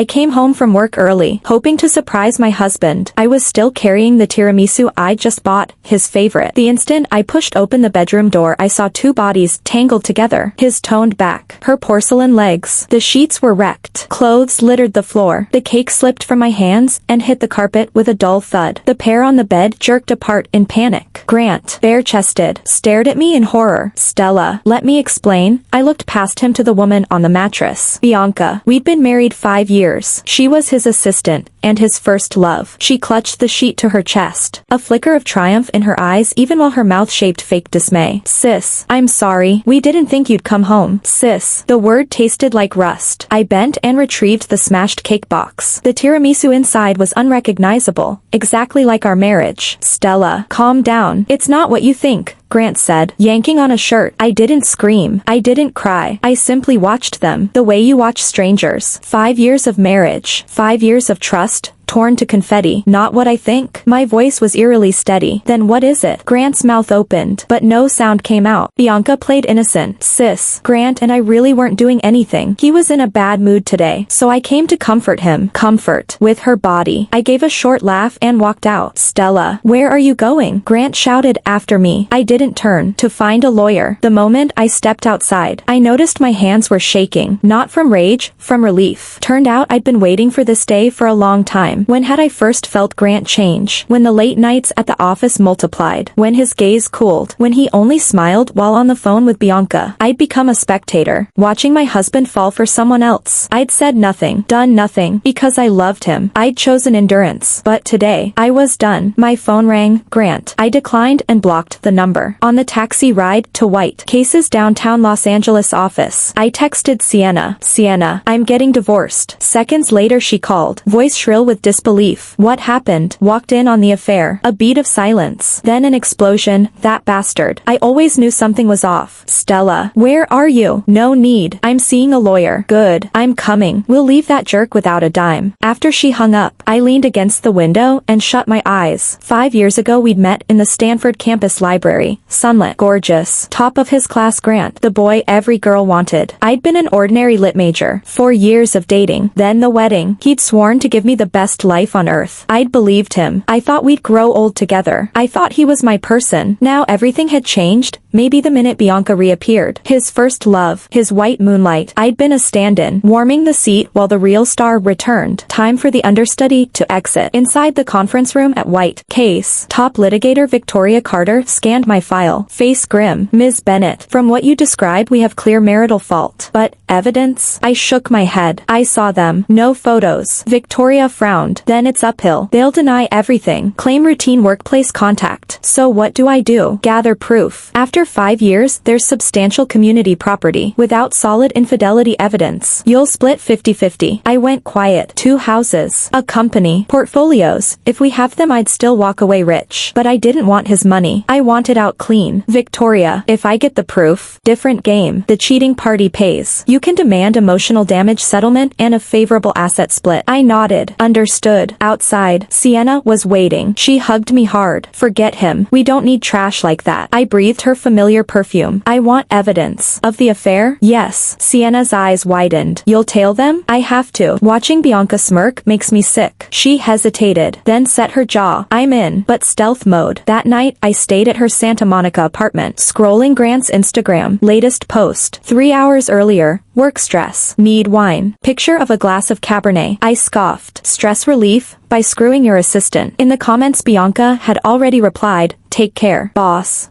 I came home from work early, hoping to surprise my husband. I was still carrying the tiramisu I just bought, his favorite. The instant I pushed open the bedroom door, I saw two bodies tangled together. His toned back, her porcelain legs. The sheets were wrecked. Clothes littered the floor. The cake slipped from my hands and hit the carpet with a dull thud. The pair on the bed jerked apart in panic. Grant, bare-chested, stared at me in horror. Stella, let me explain. I looked past him to the woman on the mattress. Bianca. We'd been married 5 years. She was his assistant and his first love. She clutched the sheet to her chest, a flicker of triumph in her eyes even while her mouth shaped fake dismay. Sis, I'm sorry. We didn't think you'd come home. Sis. The word tasted like rust. I bent and retrieved the smashed cake box. The tiramisu inside was unrecognizable, exactly like our marriage. Stella, calm down. It's not what you think, Grant said, yanking on a shirt. I didn't scream. I didn't cry. I simply watched them, the way you watch strangers. 5 years of marriage. 5 years of trust, torn to confetti. Not what I think. My voice was eerily steady. Then what is it? Grant's mouth opened, but no sound came out. Bianca played innocent. Sis, Grant and I really weren't doing anything. He was in a bad mood today, so I came to comfort him. Comfort. With her body. I gave a short laugh and walked out. Stella, where are you going? Grant shouted after me. I didn't turn. To find a lawyer. The moment I stepped outside, I noticed my hands were shaking. Not from rage, from relief. Turned out I'd been waiting for this day for a long time. When had I first felt Grant change? When the late nights at the office multiplied. When his gaze cooled. When he only smiled while on the phone with Bianca. I'd become a spectator, watching my husband fall for someone else. I'd said nothing, done nothing, because I loved him. I'd chosen endurance. But today, I was done. My phone rang. Grant. I declined and blocked the number. On the taxi ride to White Case's downtown Los Angeles office, I texted Sienna. Sienna, I'm getting divorced. Seconds later she called, voice shrill with disbelief. What happened? Walked in on the affair. A beat of silence. Then an explosion. That bastard. I always knew something was off. Stella, where are you? No need. I'm seeing a lawyer. Good. I'm coming. We'll leave that jerk without a dime. After she hung up, I leaned against the window and shut my eyes. 5 years ago we'd met in the Stanford campus library. Sunlit. Gorgeous. Top of his class. Grant. The boy every girl wanted. I'd been an ordinary lit major. 4 years of dating. Then the wedding. He'd sworn to give me the best life on earth. I'd believed him. I thought we'd grow old together. I thought he was my person. Now everything had changed. Maybe the minute Bianca reappeared. His first love. His white moonlight. I'd been a stand-in, warming the seat while the real star returned. Time for the understudy to exit. Inside the conference room at White Case, top litigator Victoria Carter scanned my file. Face grim. Ms. Bennett, from what you described we have clear marital fault. But, evidence? I shook my head. I saw them. No photos. Victoria frowned. Then it's uphill. They'll deny everything. Claim routine workplace contact. So what do I do? Gather proof. After 5 years, there's substantial community property. Without solid infidelity evidence, you'll split 50-50. I went quiet. 2 houses. A company. Portfolios. If we have them I'd still walk away rich. But I didn't want his money. I wanted out clean. Victoria, if I get the proof, different game. The cheating party pays. You can demand emotional damage settlement and a favorable asset split. I nodded. Understood. Outside, Sienna was waiting. She hugged me hard. Forget him. We don't need trash like that. I breathed her familiar perfume. I want evidence. Of the affair? Yes. Sienna's eyes widened. You'll tail them? I have to. Watching Bianca smirk makes me sick. She hesitated, then set her jaw. I'm in, but stealth mode. That night, I stayed at her Santa Monica apartment, scrolling Grant's Instagram. Latest post. 3 hours earlier. Work stress. Need wine. Picture of a glass of Cabernet. I scoffed. Stress relief? By screwing your assistant. In the comments Bianca had already replied, take care, boss.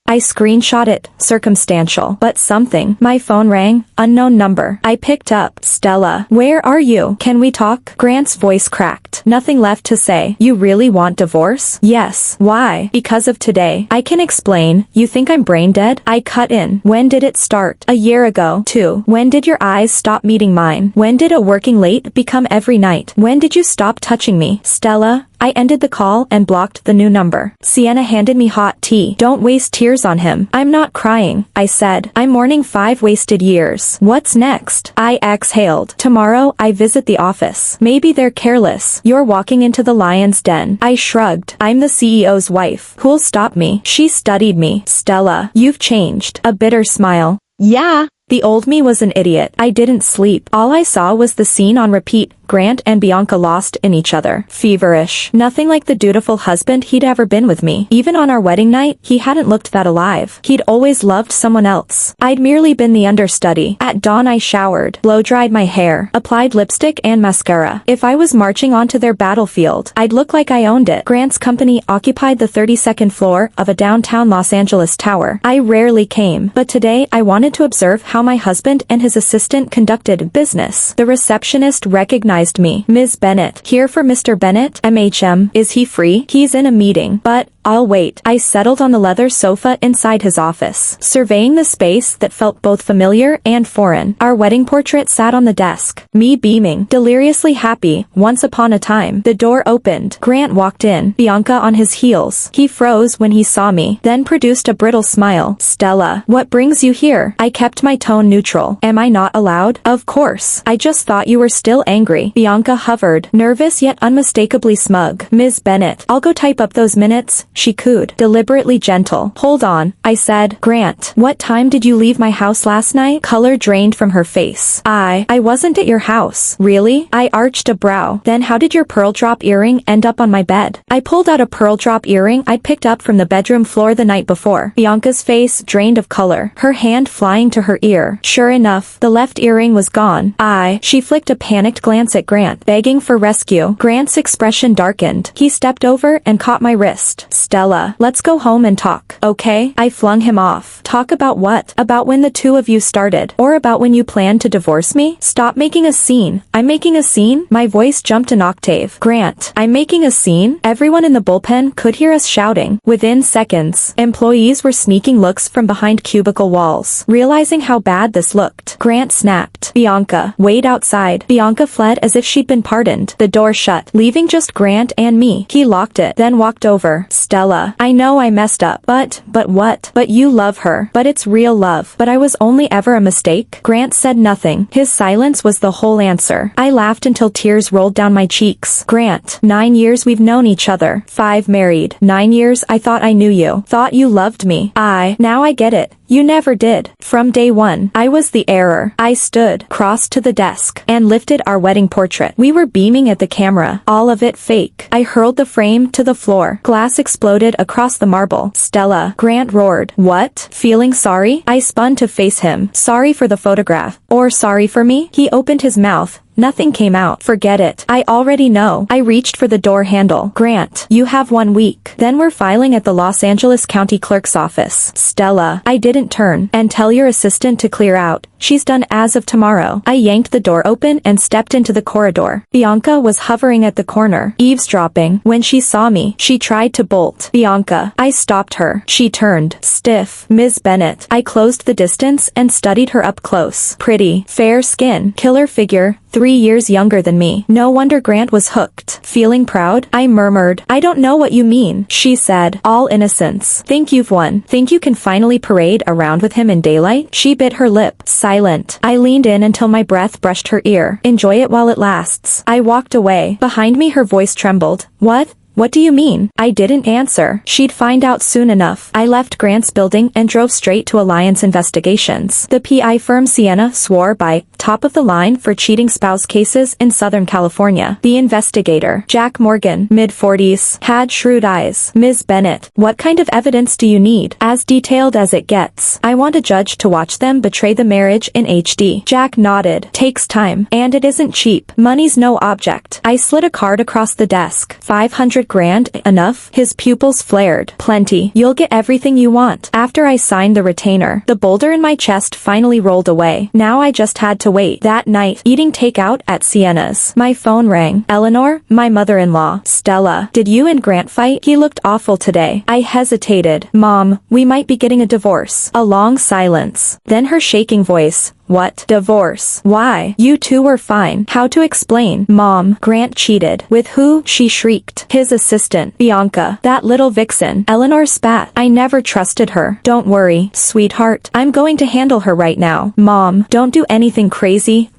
I screenshot it, circumstantial, but something. My phone rang, unknown number. I picked up. Stella, where are you? Can we talk? Grant's voice cracked. Nothing left to say. You really want divorce? Yes. Why? Because of today. I can explain. You think I'm brain dead? I cut in. When did it start? A year ago. 2. When did your eyes stop meeting mine? When did a working late become every night? When did you stop touching me? Stella, I ended the call and blocked the new number. Sienna handed me hot tea. Don't waste tears on him. I'm not crying, I said. I'm mourning 5 wasted years. What's next? I exhaled. Tomorrow, I visit the office. Maybe they're careless. You're walking into the lion's den. I shrugged. I'm the CEO's wife. Who'll stop me? She studied me. Stella, you've changed. A bitter smile. Yeah, The old me was an idiot. I didn't sleep. All I saw was the scene on repeat. Grant and Bianca lost in each other. Feverish. Nothing like the dutiful husband he'd ever been with me. Even on our wedding night, he hadn't looked that alive. He'd always loved someone else. I'd merely been the understudy. At dawn I showered, blow-dried my hair, applied lipstick and mascara. If I was marching onto their battlefield, I'd look like I owned it. Grant's company occupied the 32nd floor of a downtown Los Angeles tower. I rarely came, but today I wanted to observe how my husband and his assistant conducted business. The receptionist recognized me. Ms. Bennett. Here for Mr. Bennett? MHM. Is he free? He's in a meeting. But I'll wait. I settled on the leather sofa inside his office, surveying the space that felt both familiar and foreign. Our wedding portrait sat on the desk, me beaming, deliriously happy. Once upon a time. The door opened. Grant walked in, Bianca on his heels. He froze when he saw me, then produced a brittle smile. Stella, what brings you here? I kept my tone neutral. Am I not allowed? Of course. I just thought you were still angry. Bianca hovered, nervous yet unmistakably smug. Ms. Bennett, I'll go type up those minutes, she cooed, deliberately gentle. Hold on, I said. Grant, what time did you leave my house last night? Color drained from her face. I wasn't at your house. Really? I arched a brow. Then how did your pearl drop earring end up on my bed? I pulled out a pearl drop earring I'd picked up from the bedroom floor the night before. Bianca's face drained of color, her hand flying to her ear. Sure enough, the left earring was gone. She flicked a panicked glance at Grant, begging for rescue. Grant's expression darkened. He stepped over and caught my wrist. Stella, let's go home and talk, okay? I flung him off. Talk about what? About when the two of you started? Or about when you planned to divorce me? Stop making a scene. I'm making a scene? My voice jumped an octave. Grant, I'm making a scene? Everyone in the bullpen could hear us shouting. Within seconds, employees were sneaking looks from behind cubicle walls. Realizing how bad this looked, Grant snapped. Bianca, wait outside. Bianca fled as if she'd been pardoned. The door shut, leaving just Grant and me. He locked it, then walked over. Stella, I know I messed up, but what? But you love her. But it's real love. But I was only ever a mistake? Grant said nothing. His silence was the whole answer. I laughed until tears rolled down my cheeks. Grant, 9 years we've known each other. 5 married. 9 years I thought I knew you. Thought you loved me. Now I get it. You never did. From day one, I was the error. I stood, crossed to the desk, and lifted our wedding portrait. We were beaming at the camera, all of it fake. I hurled the frame to the floor. Glass exploded across the marble. Stella, Grant roared. What? Feeling sorry? I spun to face him. Sorry for the photograph. Or sorry for me? He opened his mouth. Nothing came out. Forget it. I already know. I reached for the door handle. Grant, you have 1 week. Then we're filing at the Los Angeles County Clerk's office. Stella, I didn't turn. And tell your assistant to clear out. She's done as of tomorrow. I yanked the door open and stepped into the corridor. Bianca was hovering at the corner, eavesdropping. When she saw me, she tried to bolt. Bianca, I stopped her. She turned, stiff. Ms. Bennett. I closed the distance and studied her up close. Pretty, fair skin, killer figure, 3 years younger than me. No wonder Grant was hooked. Feeling proud? I murmured. I don't know what you mean. She said, all innocence. Think you've won. Think you can finally parade around with him in daylight? She bit her lip. Silent. I leaned in until my breath brushed her ear. Enjoy it while it lasts. I walked away. Behind me her voice trembled. What? What do you mean? I didn't answer. She'd find out soon enough. I left Grant's building and drove straight to Alliance Investigations. The PI firm Sienna swore by top of the line for cheating spouse cases in Southern California. The investigator, Jack Morgan, mid-40s, had shrewd eyes. Ms. Bennett, what kind of evidence do you need? As detailed as it gets. I want a judge to watch them betray the marriage in HD. Jack nodded. Takes time. And it isn't cheap. Money's no object. I slid a card across the desk. 500 grand, enough? His pupils flared. Plenty. You'll get everything you want. After I signed the retainer, the boulder in my chest finally rolled away. Now I just had to wait. That night, eating takeout at Sienna's. My phone rang. Eleanor, my mother-in-law. Stella, did you and Grant fight? He looked awful today. I hesitated. Mom, we might be getting a divorce. A long silence. Then her shaking voice. What? Divorce. Why? You two were fine. How to explain? Mom, Grant cheated. With who? She shrieked. His assistant, Bianca. That little vixen. Eleanor spat. I never trusted her. Don't worry, sweetheart. I'm going to handle her right now. Mom, don't do anything crazy.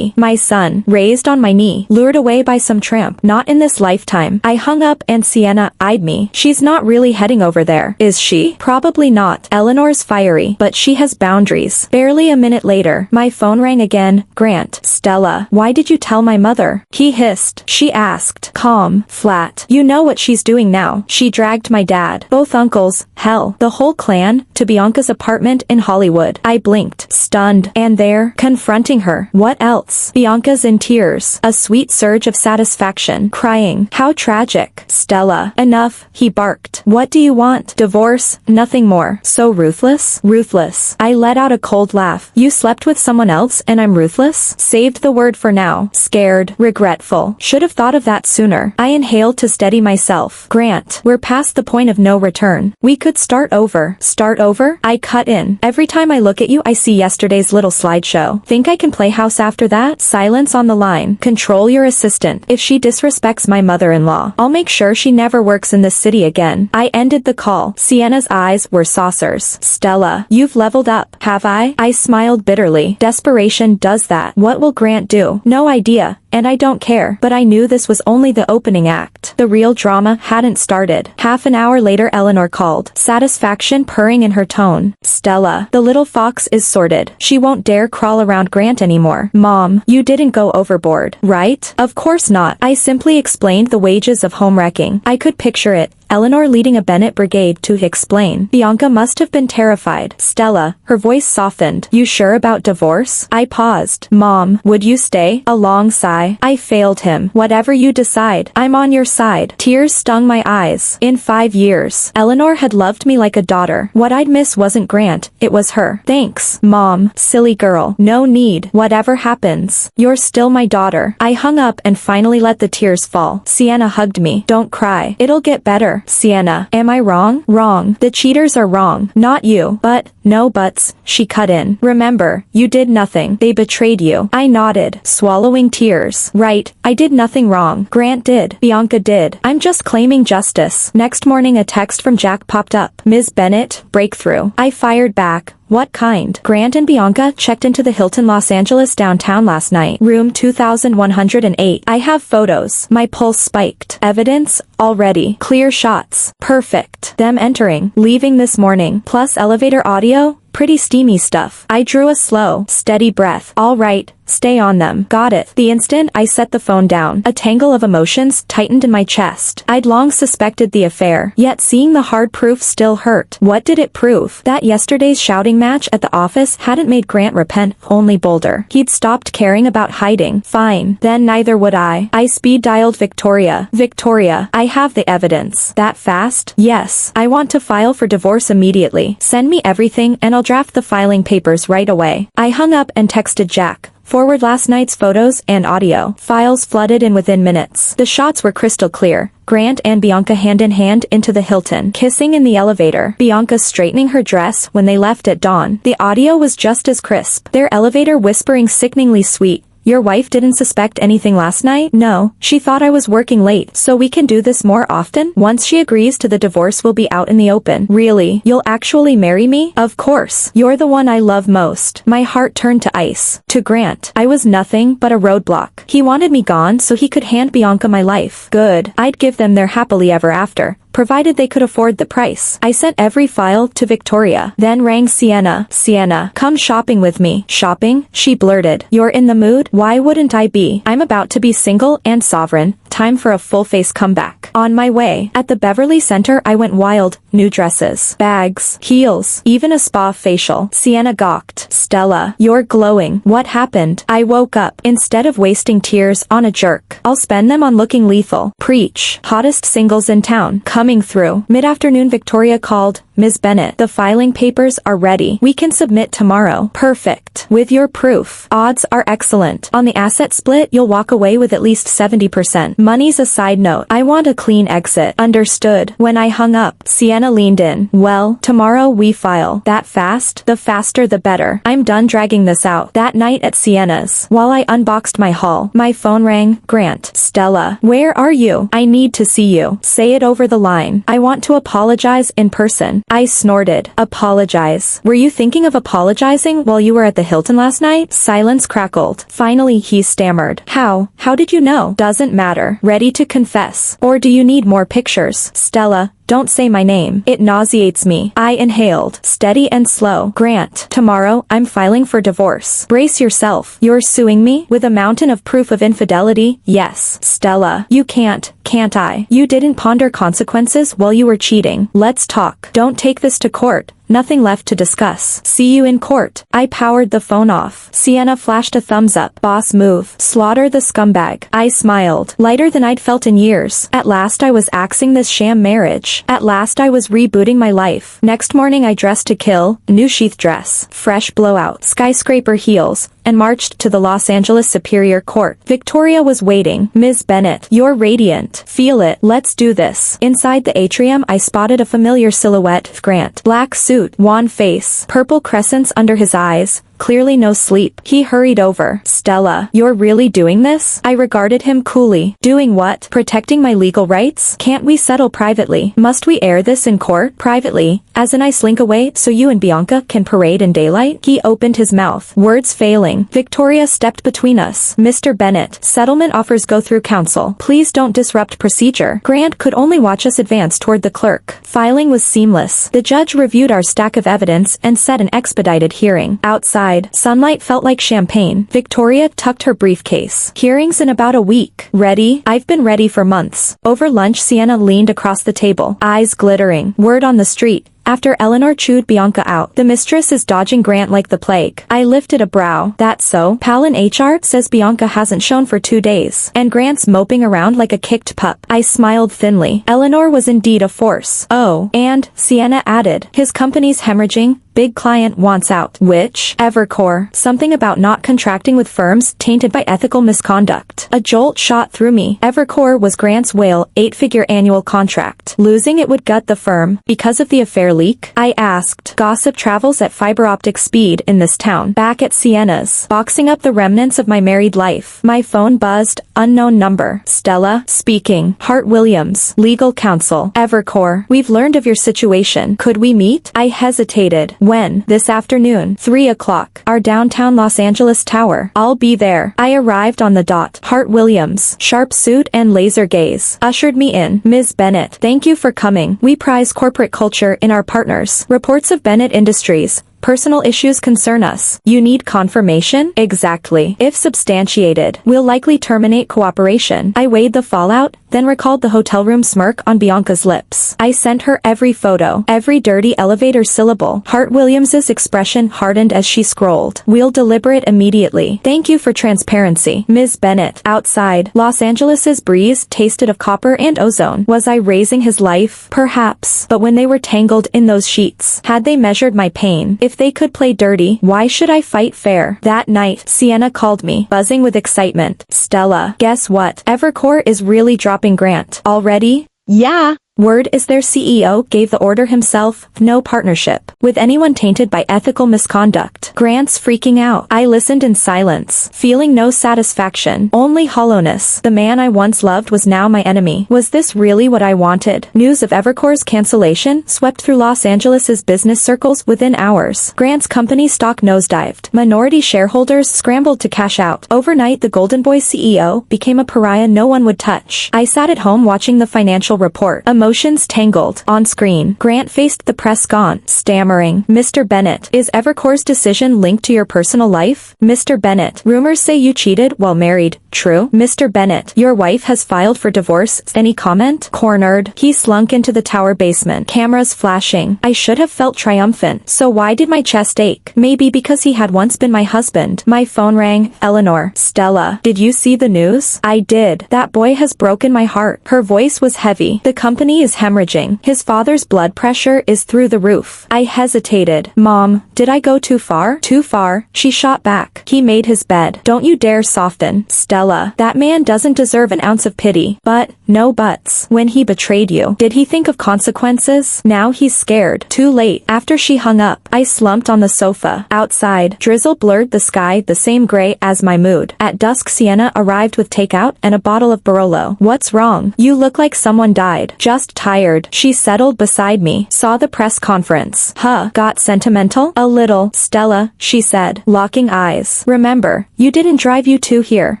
My son, raised on my knee, lured away by some tramp. Not in this lifetime. I hung up and Sienna eyed me. She's not really heading over there, is she? Probably not. Eleanor's fiery, but she has boundaries. Barely a minute later, my phone rang again. Grant. Stella. Why did you tell my mother? He hissed. She asked. Calm. Flat. You know what she's doing now. She dragged my dad, both uncles, hell, the whole clan, to Bianca's apartment in Hollywood. I blinked, stunned, and there, confronting her. What else? Bianca's in tears. A sweet surge of satisfaction. Crying. How tragic. Stella. Enough, he barked. What do you want? Divorce? Nothing more. So ruthless? Ruthless. I let out a cold laugh. You slept with someone else and I'm ruthless? Saved the word for now. Scared. Regretful. Should have thought of that sooner. I inhaled to steady myself. Grant, we're past the point of no return. We could start over. Start over? I cut in. Every time I look at you I see yesterday's little slideshow. Think I can play house after that? Silence on the line. Control your assistant. If she disrespects my mother-in-law, I'll make sure she never works in this city again. I ended the call. Sienna's eyes were saucers. Stella, you've leveled up, have I? I smiled bitterly. Desperation does that. What will Grant do? No idea. And I don't care. But I knew this was only the opening act. The real drama hadn't started. Half an hour later Eleanor called, satisfaction purring in her tone. Stella, the little fox is sorted. She won't dare crawl around Grant anymore. Mom, you didn't go overboard, right? Of course not. I simply explained the wages of home wrecking. I could picture it. Eleanor leading a Bennett brigade to explain. Bianca must have been terrified. Stella, her voice softened. You sure about divorce? I paused. Mom, would you stay? A long sigh. I failed him. Whatever you decide, I'm on your side. Tears stung my eyes. In 5 years, Eleanor had loved me like a daughter. What I'd miss wasn't Grant, it was her. Thanks, Mom. Silly girl. No need. Whatever happens, you're still my daughter. I hung up and finally let the tears fall. Sienna hugged me. Don't cry. It'll get better. Sienna, am I wrong? Wrong. The cheaters are wrong. Not you. But, no buts, she cut in. Remember, you did nothing. They betrayed you. I nodded, swallowing tears. Right, I did nothing wrong. Grant did. Bianca did. I'm just claiming justice. Next morning a text from Jack popped up. Ms. Bennett, breakthrough. I fired back. What kind? Grant and Bianca checked into the Hilton Los Angeles downtown last night. Room 2108. I have photos. My pulse spiked. Evidence? Already. Clear shots. Perfect. Them entering, leaving this morning. Plus elevator audio? Pretty steamy stuff. I drew a slow, steady breath. All right, stay on them. Got it. The instant I set the phone down, a tangle of emotions tightened in my chest. I'd long suspected the affair, yet seeing the hard proof still hurt. What did it prove? That yesterday's shouting match at the office hadn't made Grant repent, only bolder. He'd stopped caring about hiding. Fine, then neither would I. I speed dialed Victoria. Victoria, I have the evidence. That fast? Yes. I want to file for divorce immediately. Send me everything and I'll draft the filing papers right away. I hung up and texted Jack. Forward last night's photos and audio. Files flooded in within minutes. The shots were crystal clear. Grant and Bianca hand in hand into the Hilton, kissing in the elevator. Bianca straightening her dress when they left at dawn. The audio was just as crisp. Their elevator whispering sickeningly sweet. Your wife didn't suspect anything last night? No, she thought I was working late, so we can do this more often? Once she agrees to the divorce we'll be out in the open. Really? You'll actually marry me? Of course. You're the one I love most. My heart turned to ice. To Grant, I was nothing but a roadblock. He wanted me gone so he could hand Bianca my life. Good. I'd give them their happily ever after, provided they could afford the price. I sent every file to Victoria, then rang Sienna. Sienna, come shopping with me. Shopping? She blurted. You're in the mood? Why wouldn't I be? I'm about to be single and sovereign. Time for a full-face comeback. On my way. At the Beverly Center I went wild. New dresses, bags, heels, even a spa facial. Sienna gawked. Stella, you're glowing. What happened? I woke up. Instead of wasting tears on a jerk, I'll spend them on looking lethal. Preach. Hottest singles in town. Coming through. Mid-afternoon Victoria called. Ms. Bennett, the filing papers are ready. We can submit tomorrow. Perfect. With your proof. Odds are excellent. On the asset split you'll walk away with at least 70%. Money's a side note. I want a clean exit. Understood. When I hung up, Sienna leaned in. Well, tomorrow we file. That fast? The faster the better. I'm done dragging this out. That night at Sienna's, while I unboxed my haul, my phone rang. Grant. Stella. Where are you? I need to see you. Say it over the line. I want to apologize in person. I snorted. Apologize. Were you thinking of apologizing while you were at the Hilton last night? Silence crackled. Finally he stammered. How did you know? Doesn't matter. Ready to confess? Or do you need more pictures? Stella. Don't say my name. It nauseates me. I inhaled. Steady and slow. Grant. Tomorrow, I'm filing for divorce. Brace yourself. You're suing me? With a mountain of proof of infidelity? Yes. Stella. You can't I? You didn't ponder consequences while you were cheating. Let's talk. Don't take this to court. Nothing left to discuss. See you in court. I powered the phone off. Sienna flashed a thumbs up. Boss move. Slaughter the scumbag. I smiled. Lighter than I'd felt in years. At last I was axing this sham marriage. At last I was rebooting my life. Next morning I dressed to kill, new sheath dress, fresh blowout, skyscraper heels, and marched to the Los Angeles Superior Court. Victoria was waiting. Ms. Bennett, you're radiant. Feel it. Let's do this. Inside the atrium I spotted a familiar silhouette. Grant. Black suit, wan face, purple crescents under his eyes. Clearly no sleep. He hurried over. Stella, you're really doing this? I regarded him coolly. Doing what? Protecting my legal rights? Can't we settle privately? Must we air this in court? Privately, as in I slink away so you and Bianca can parade in daylight? He opened his mouth. Words failing. Victoria stepped between us. Mr. Bennett, settlement offers go through counsel. Please don't disrupt procedure. Grant could only watch us advance toward the clerk. Filing was seamless. The judge reviewed our stack of evidence and set an expedited hearing. Outside, sunlight felt like champagne. Victoria tucked her briefcase. Hearings in about a week. Ready? I've been ready for months. Over lunch Sienna leaned across the table, eyes glittering. Word on the street. After Eleanor chewed Bianca out, the mistress is dodging Grant like the plague. I lifted a brow. That's so? Pal in HR says Bianca hasn't shown for 2 days. And Grant's moping around like a kicked pup. I smiled thinly. Eleanor was indeed a force. Oh, and, Sienna added, his company's hemorrhaging. Big client wants out. Which? Evercore. Something about not contracting with firms tainted by ethical misconduct. A jolt shot through me. Evercore was Grant's whale, 8-figure annual contract. Losing it would gut the firm. Because of the affair leak? I asked. Gossip travels at fiber optic speed in this town. Back at Sienna's. Boxing up the remnants of my married life. My phone buzzed. Unknown number. Stella. Speaking. Hart Williams. Legal counsel. Evercore. We've learned of your situation. Could we meet? I hesitated. When? This afternoon. 3 o'clock. Our downtown Los Angeles tower. I'll be there. I arrived on the dot. Hart Williams, sharp suit and laser gaze, ushered me in. Ms. Bennett, thank you for coming. We prize corporate culture in our partners. Reports of Bennett Industries. Personal issues concern us. You need confirmation? Exactly. If substantiated, we'll likely terminate cooperation. I weighed the fallout, then recalled the hotel room smirk on Bianca's lips. I sent her every photo, every dirty elevator syllable. Hart Williams's expression hardened as she scrolled. We'll deliberate immediately. Thank you for transparency. Ms. Bennett. Outside, Los Angeles's breeze tasted of copper and ozone. Was I raising his life? Perhaps. But when they were tangled in those sheets, had they measured my pain? If they could play dirty, why should I fight fair? That night, Sienna called me, buzzing with excitement. Stella, guess what? Evercore is really dropping Grant. Already? Yeah. Word is their CEO gave the order himself, no partnership with anyone tainted by ethical misconduct. Grant's freaking out. I listened in silence, feeling no satisfaction, only hollowness. The man I once loved was now my enemy. Was this really what I wanted? News of Evercore's cancellation swept through Los Angeles's business circles within hours. Grant's company stock nosedived. Minority shareholders scrambled to cash out. Overnight, the Golden Boy CEO became a pariah no one would touch. I sat at home watching the financial report. Emotions tangled. On screen, Grant faced the press gaunt, stammering, Mr. Bennett, is Evercore's decision linked to your personal life? Mr. Bennett, rumors say you cheated while married. True? Mr. Bennett, your wife has filed for divorce. Any comment? Cornered. He slunk into the tower basement. Cameras flashing. I should have felt triumphant. So why did my chest ache? Maybe because he had once been my husband. My phone rang. Eleanor. Stella. Did you see the news? I did. That boy has broken my heart. Her voice was heavy. The company Anthony is hemorrhaging. His father's blood pressure is through the roof. I hesitated. Mom, did I go too far? Too far, she shot back. He made his bed. Don't you dare soften, Stella. That man doesn't deserve an ounce of pity. But, no buts. When he betrayed you, did he think of consequences? Now he's scared. Too late. After she hung up, I slumped on the sofa. Outside, drizzle blurred the sky the same gray as my mood. At dusk, Sienna arrived with takeout and a bottle of Barolo. What's wrong? You look like someone died. Just tired. She settled beside me. Saw the press conference. Huh. Got sentimental? A little. Stella, she said, locking eyes. Remember, you didn't drive you two here.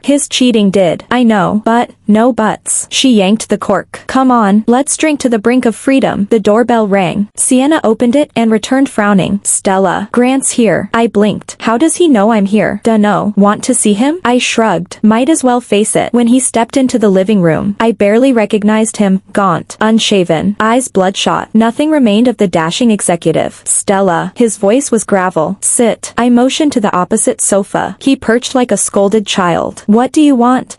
His cheating did. I know, but, no buts. She yanked the cork. Come on, let's drink to the brink of freedom. The doorbell rang. Sienna opened it and returned frowning. Stella, Grant's here. I blinked. How does he know I'm here? Dunno. Want to see him? I shrugged. Might as well face it. When he stepped into the living room, I barely recognized him. Gaunt, unshaven, eyes bloodshot. Nothing remained of the dashing executive. Stella. His voice was gravel. Sit. I motioned to the opposite sofa. He perched like a scolded child. What do you want?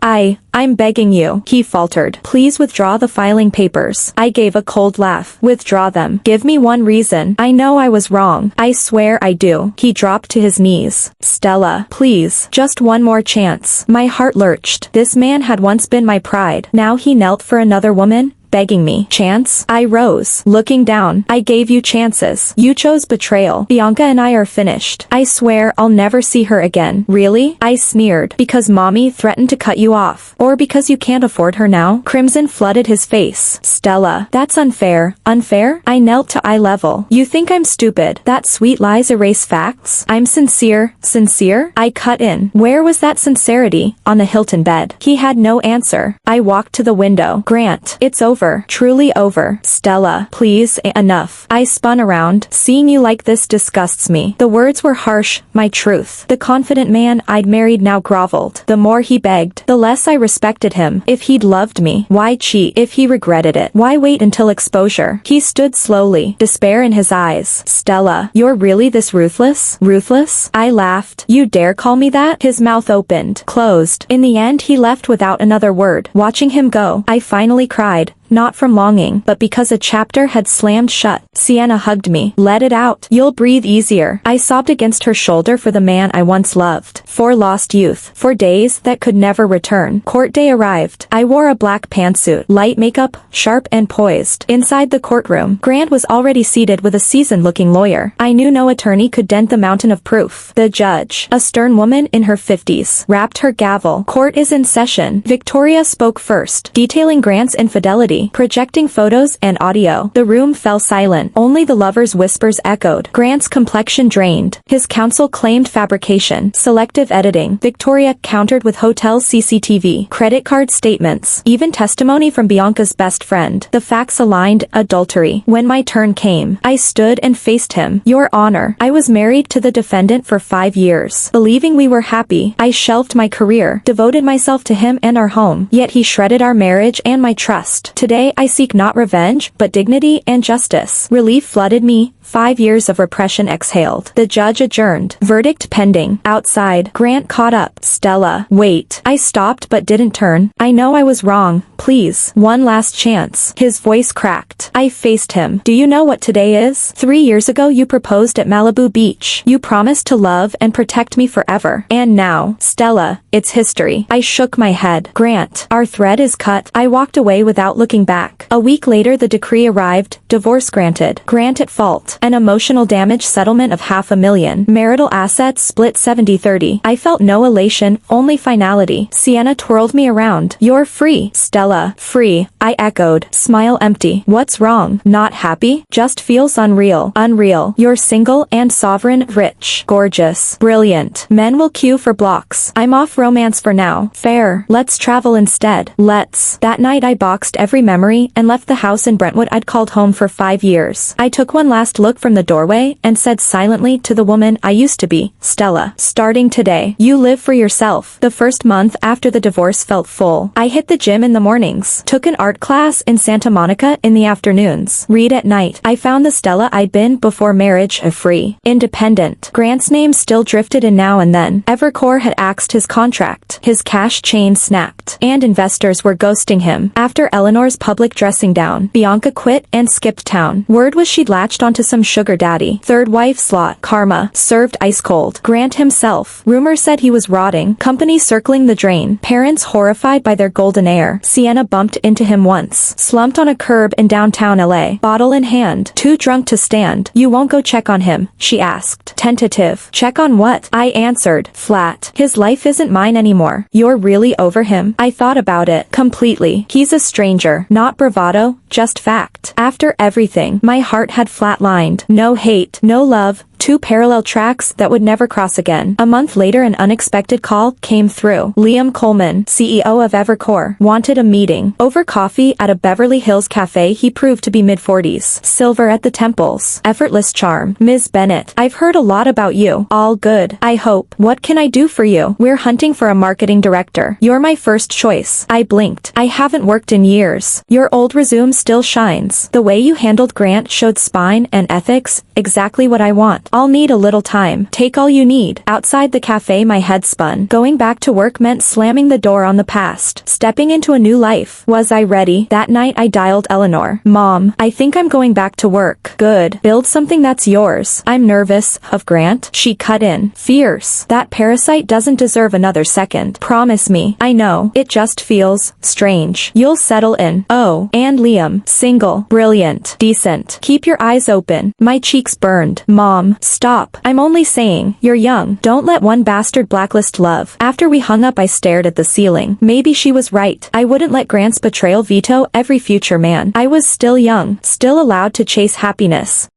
I'm begging you, he faltered. Please withdraw the filing papers. I gave a cold laugh. Withdraw them. Give me one reason. I know I was wrong. I swear I do. He dropped to his knees. Stella, please, just one more chance. My heart lurched. This man had once been my pride. Now he knelt for another woman, begging me. Chance? I rose. Looking down. I gave you chances. You chose betrayal. Bianca and I are finished. I swear I'll never see her again. Really? I sneered. Because mommy threatened to cut you off. Or because you can't afford her now? Crimson flooded his face. Stella, that's unfair. Unfair? I knelt to eye level. You think I'm stupid? That sweet lies erase facts? I'm sincere. Sincere? I cut in. Where was that sincerity? On the Hilton bed. He had no answer. I walked to the window. Grant, it's over. Truly over. Stella, please, enough. I spun around. Seeing you like this disgusts me. The words were harsh, my truth. The confident man I'd married now groveled. The more he begged, the less I respected him. If he'd loved me, why cheat? If he regretted it, why wait until exposure? He stood slowly, despair in his eyes. Stella, you're really this ruthless? Ruthless? I laughed. You dare call me that? His mouth opened, closed. In the end he left without another word. Watching him go, I finally cried. Not from longing, but because a chapter had slammed shut. Sienna hugged me. Let it out. You'll breathe easier. I sobbed against her shoulder for the man I once loved. For lost youth. For days that could never return. Court day arrived. I wore a black pantsuit, light makeup, sharp and poised. Inside the courtroom, Grant was already seated with a seasoned-looking lawyer. I knew no attorney could dent the mountain of proof. The judge, a stern woman in her 50s, rapped her gavel. Court is in session. Victoria spoke first, detailing Grant's infidelity. Projecting photos and audio. The room fell silent. Only the lover's whispers echoed. Grant's complexion drained. His counsel claimed fabrication. Selective editing. Victoria countered with hotel CCTV. Credit card statements. Even testimony from Bianca's best friend. The facts aligned. Adultery. When my turn came, I stood and faced him. Your Honor, I was married to the defendant for 5 years. Believing we were happy, I shelved my career, devoted myself to him and our home. Yet he shredded our marriage and my trust. Today I seek not revenge, but dignity and justice. Relief flooded me. 5 years of repression exhaled. The judge adjourned. Verdict pending. Outside, Grant caught up. Stella, wait. I stopped but didn't turn. I know I was wrong. Please, one last chance. His voice cracked. I faced him. Do you know what today is? 3 years ago you proposed at Malibu Beach. You promised to love and protect me forever. And now, Stella, it's history. I shook my head. Grant, our thread is cut. I walked away without looking back. A week later the decree arrived. Divorce granted. Grant at fault. An emotional damage settlement of $500,000. Marital assets split 70-30. I felt no elation, only finality. Sienna twirled me around. You're free, Stella. Free. I echoed. Smile empty. What's wrong? Not happy? Just feels unreal. Unreal. You're single and sovereign, rich, gorgeous, brilliant. Men will queue for blocks. I'm off romance for now. Fair. Let's travel instead. Let's. That night I boxed every memory and left the house in Brentwood I'd called home for 5 years. I took one last look look from the doorway and said silently to the woman I used to be, Stella, starting today, you live for yourself. The first month after the divorce felt full. I hit the gym in the mornings, took an art class in Santa Monica in the afternoons, read at night. I found the Stella I'd been before marriage, a free, independent. Grant's name still drifted in now and then. Evercore had axed his contract. His cash chain snapped. And investors were ghosting him. After Eleanor's public dressing down, Bianca quit and skipped town. Word was she'd latched onto some sugar daddy. Third wife slot, karma, served ice cold. Grant himself. Rumor said he was rotting. Company circling the drain. Parents horrified by their golden heir. Sienna bumped into him once. Slumped on a curb in downtown LA. Bottle in hand. Too drunk to stand. You won't go check on him, she asked. Tentative. Check on what? I answered. Flat. His life isn't mine anymore. You're really over him? I thought about it. Completely. He's a stranger. Not bravado, just fact. After everything, my heart had flatlined. No hate, no love. Two parallel tracks that would never cross again. A month later an unexpected call came through. Liam Coleman, CEO of Evercore, wanted a meeting. Over coffee at a Beverly Hills cafe he proved to be mid-40s. Silver at the temples. Effortless charm. Ms. Bennett, I've heard a lot about you. All good. I hope. What can I do for you? We're hunting for a marketing director. You're my first choice. I blinked. I haven't worked in years. Your old resume still shines. The way you handled Grant showed spine and ethics, exactly what I want. I'll need a little time. Take all you need. Outside the cafe my head spun. Going back to work meant slamming the door on the past. Stepping into a new life. Was I ready? That night I dialed Eleanor. Mom, I think I'm going back to work. Good. Build something that's yours. I'm nervous. Of Grant? She cut in. Fierce. That parasite doesn't deserve another second. Promise me. I know. It just feels strange. You'll settle in. Oh, and Liam. Single. Brilliant. Decent. Keep your eyes open. My cheeks burned. Mom. Stop. I'm only saying, you're young. Don't let one bastard blacklist love. After we hung up I stared at the ceiling. Maybe she was right. I wouldn't let Grant's betrayal veto every future man. I was still young, still allowed to chase happiness.